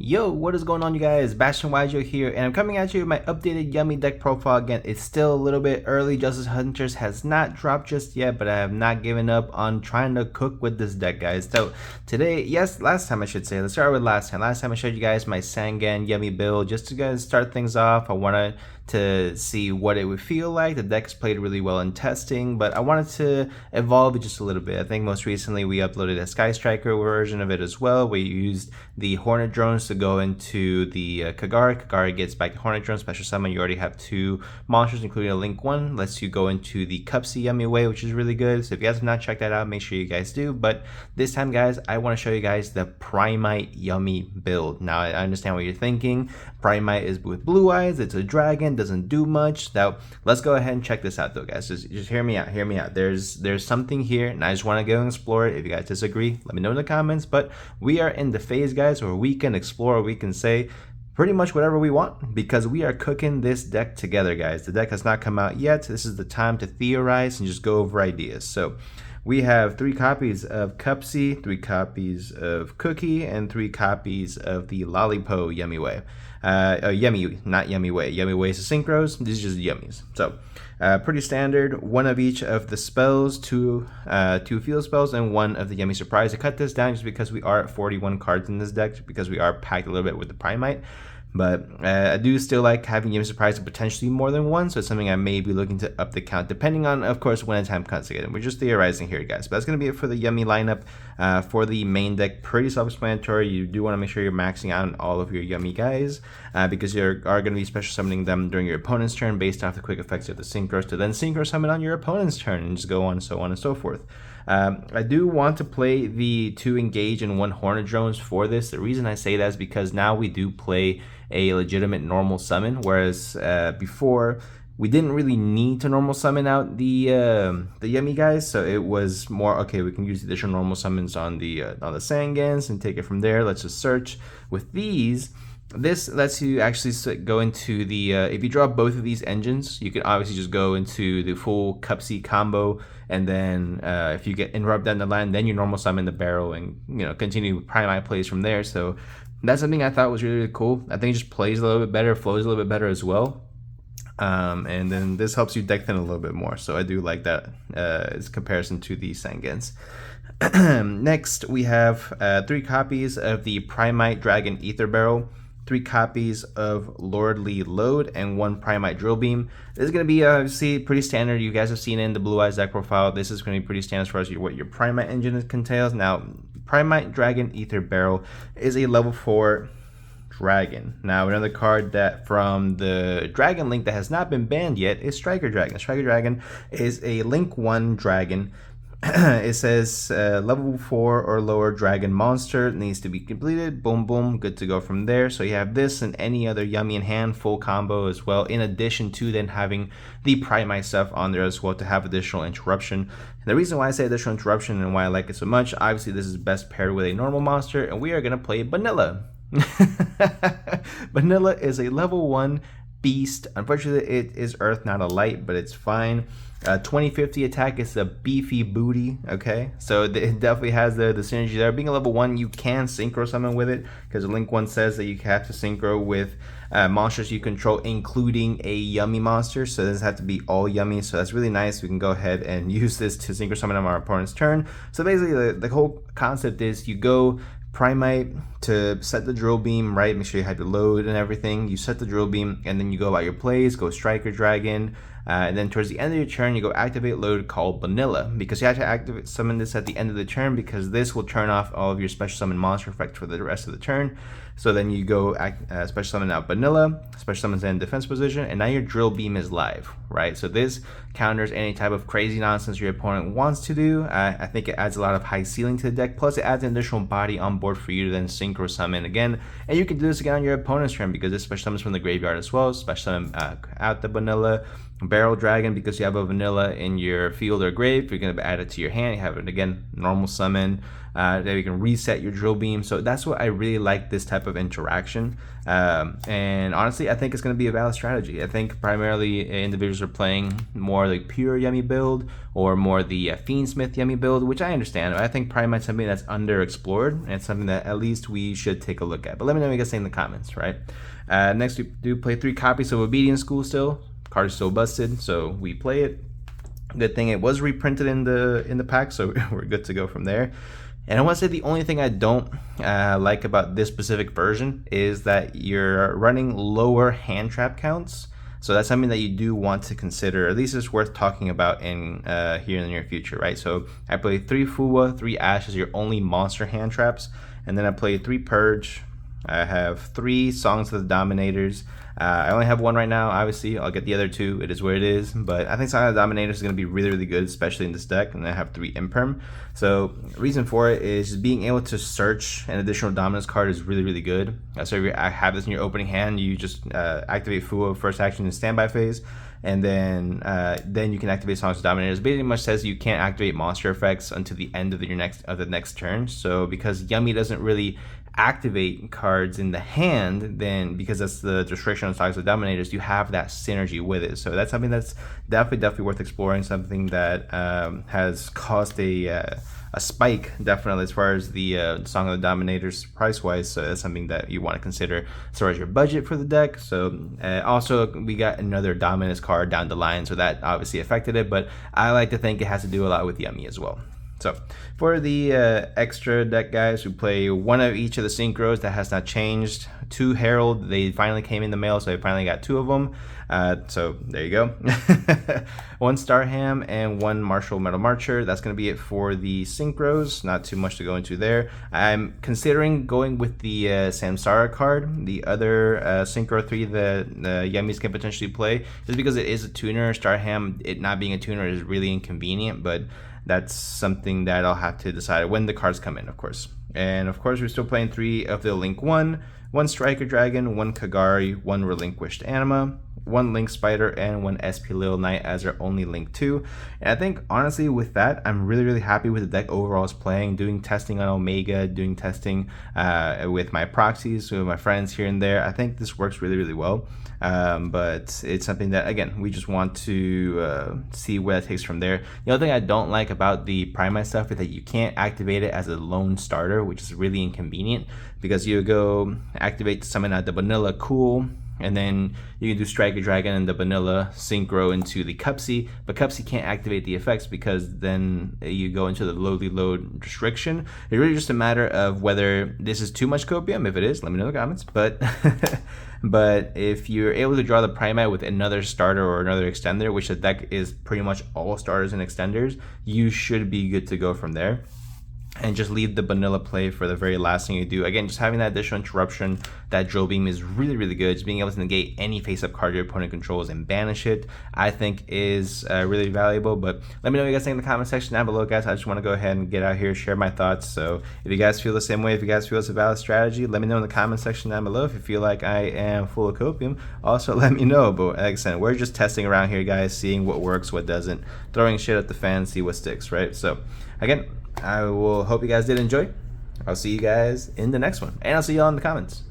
Yo, what is going on, you guys? Bashtian yugioh here, and I'm coming at you with my updated yummy deck profile again. It's still a little bit early. Justice Hunters has not dropped just yet, but I have not given up on trying to cook with this deck, guys. So today, last time I should say, let's start with last time. Last time I showed you guys my Sangan yummy build. Just to guys start things off, I wanted to see what it would feel like. The deck's played really well in testing, but I wanted to evolve it just a little bit. I think most recently we uploaded a Sky Striker version of it as well, where you used the Hornet drones to go into the Kagari. Kagari gets back the Hornet drone special summon. You already have two monsters, including a Link 1. Lets you go into the Cupsy yummy way, which is really good. So if you guys have not checked that out, make sure you guys do. But this time, guys, I want to show you guys the Primite yummy build. Now, I understand what you're thinking. Primite is with blue eyes. It's a dragon. Doesn't do much. Now, let's go ahead and check this out, though, guys. Just hear me out. Hear me out. There's something here, and I just want to go and explore it. If you guys disagree, let me know in the comments. But we are in the phase, guys, where we can explore. We can say pretty much whatever we want because we are cooking this deck together, guys. The deck has not come out yet. This is the time to theorize and just go over ideas. So we have 3 copies of Cupsy, 3 copies of Cookie, and 3 copies of the Lollipo Yummy Way. Yummy, not Yummy Way. Yummy Way is the synchros. These are just yummies. So pretty standard. 1 of each of the spells, 2 field spells, and 1 of the Yummy Surprise. I cut this down just because we are at 41 cards in this deck, because we are packed a little bit with the Primite. But I do still like having Yummy Surprise and potentially more than 1, so it's something I may be looking to up the count, depending on, of course, when the time comes again. We're just theorizing here, guys. But that's going to be it for the Yummy lineup. For the main deck, pretty self-explanatory. You do want to make sure you're maxing out on all of your Yummy guys, because you are going to be special summoning them during your opponent's turn based off the quick effects of the Synchros to then Synchro summon on your opponent's turn, and just go on and so forth. I do want to play the 2 Engage and 1 Hornet drones for this. The reason I say that is because now we do play a legitimate normal summon, whereas before we didn't really need to normal summon out the Yummy guys. So it was more, okay, we can use the additional normal summons on the Sangans and take it from there. Let's just search. With these, this lets you actually go into the, if you draw both of these engines, you can obviously just go into the full Cupsy combo, and then if you get interrupt down the line, then you normal summon the barrel and, you know, continue Primite plays from there. So that's something I thought was really, really cool. I think it just plays a little bit better, flows a little bit better as well. And then this helps you deck thin a little bit more. So I do like that as comparison to the Sangans. Next, we have 3 copies of the Primite Dragon Ether Barrel, 3 copies of Lordly Load, and 1 Primite Drill Beam. This is going to be obviously pretty standard. You guys have seen it in the Blue Eyes deck profile. This is going to be pretty standard as far as what your Primite engine entails. Now, Primite Dragon Ether Barrel is a level 4 dragon. Now, another card that from the Dragon Link that has not been banned yet is Striker Dragon. Striker Dragon is a Link 1 dragon. It says level 4 or lower dragon monster needs to be completed. Boom, boom, good to go from there. So you have this and any other Yummy in hand, full combo as well, in addition to then having the Primite stuff on there as well to have additional interruption. And the reason why I say additional interruption and why I like it so much, obviously this is best paired with a normal monster, and we are going to play Vanilla. Vanilla is a level 1 beast. Unfortunately, it is Earth, not a light, but it's fine. 2050 attack is a beefy booty, okay? So it definitely has the synergy there. Being a level 1, you can synchro summon with it, because Link 1 says that you have to synchro with monsters you control, including a Yummy monster. So this has to be all Yummy, so that's really nice. We can go ahead and use this to synchro summon on our opponent's turn. So basically, the whole concept is you go Primite to set the drill beam, right? Make sure you have your load and everything. You set the drill beam, and then you go about your plays, go Striker Dragon, and then towards the end of your turn, you go activate load called Vanilla, because you have to activate summon this at the end of the turn, because this will turn off all of your special summon monster effects for the rest of the turn. So then you go special summon out Vanilla, special summons in defense position, and now your drill beam is live, right? So this counters any type of crazy nonsense your opponent wants to do. I think it adds a lot of high ceiling to the deck, plus it adds an additional body on board for you to then synchro summon again, and you can do this again on your opponent's turn, because this special summons from the graveyard as well. Special summon out the Vanilla, Barrel Dragon, because you have a vanilla in your field or grave, you're going to add it to your hand. You have it again, normal summon. Then you can reset your drill beam. So that's what I really like, this type of interaction. And honestly, I think it's going to be a valid strategy. I think primarily individuals are playing more like pure Yummy build or more the Fiendsmith Yummy build, which I understand. I think Primite is something that's underexplored and it's something that at least we should take a look at. But let me know what you guys think in the comments, right? Next, we do play 3 copies of Obedience School still. Card is still busted, so we play it. Good thing it was reprinted in the pack, so we're good to go from there. And I want to say the only thing I don't like about this specific version is that you're running lower hand trap counts. So that's something that you do want to consider. At least it's worth talking about in here in the near future, right? So I play 3 Fuwa, 3 Ash as your only monster hand traps, and then I play 3 Purge. I have 3 Songs of the Dominators. I only have 1 right now, obviously. I'll get the other 2. It is what it is. But I think Song of the Dominators is going to be really, really good, especially in this deck. And I have 3 Imperm. So reason for it is just being able to search an additional Dominance card is really, really good. So if you have this in your opening hand, you just activate Fuwa first action in standby phase. And then you can activate Songs of Dominators. Basically much says you can't activate monster effects until the end of the next turn. So because Yummy doesn't really activate cards in the hand, then because that's the restriction on Songs of Dominators, you have that synergy with it. So that's something that's definitely worth exploring, something that has caused a spike definitely as far as the Song of the Dominators price wise. So that's something that you want to consider as far as your budget for the deck. So also we got another Dominance card down the line, so that obviously affected it, but I like to think it has to do a lot with Yummy as well. So for the extra deck guys, we play 1 of each of the synchros that has not changed. 2 Herald, they finally came in the mail, so I finally got 2 of them. So there you go. 1 Starham and 1 Martial Metal Marcher. That's going to be it for the synchros. Not too much to go into there. I'm considering going with the Samsara card, the other synchro 3 that Yummies can potentially play, just because it is a tuner. Starham, it not being a tuner, is really inconvenient, but that's something that I'll have to decide when the cards come in, of course. And of course, we're still playing 3 of the Link 1, 1 Striker Dragon, 1 Kagari, 1 Relinquished Anima, 1 Link Spider, and 1 SP Little Knight as our only Link 2. And I think, honestly, with that, I'm really, really happy with the deck overall it's playing, doing testing on Omega, doing testing with my proxies, with my friends here and there. I think this works really, really well. But it's something that, again, we just want to see where it takes from there. The other thing I don't like about the Primite stuff is that you can't activate it as a lone starter, which is really inconvenient, because you go activate to summon out the vanilla, cool, and then you can do Striker Dragon and the vanilla synchro into the Cupsy, but Cupsy can't activate the effects because then you go into the lowly load restriction. It's really just a matter of whether this is too much copium. If it is, let me know in the comments. But but if you're able to draw the Primite with another starter or another extender, which the deck is pretty much all starters and extenders, you should be good to go from there. And just leave the vanilla play for the very last thing you do. Again, just having that additional interruption, that drill beam is really, really good. Just being able to negate any face-up card your opponent controls and banish it, I think is really valuable. But let me know what you guys think in the comment section down below, guys. I just want to go ahead and get out here, share my thoughts. So if you guys feel the same way, if you guys feel it's a valid strategy, let me know in the comment section down below. If you feel like I am full of copium, also let me know. But like I said, we're just testing around here, guys, seeing what works, what doesn't, throwing shit at the fan, see what sticks, right? So again, I will hope you guys did enjoy. I'll see you guys in the next one, and I'll see you all in the comments.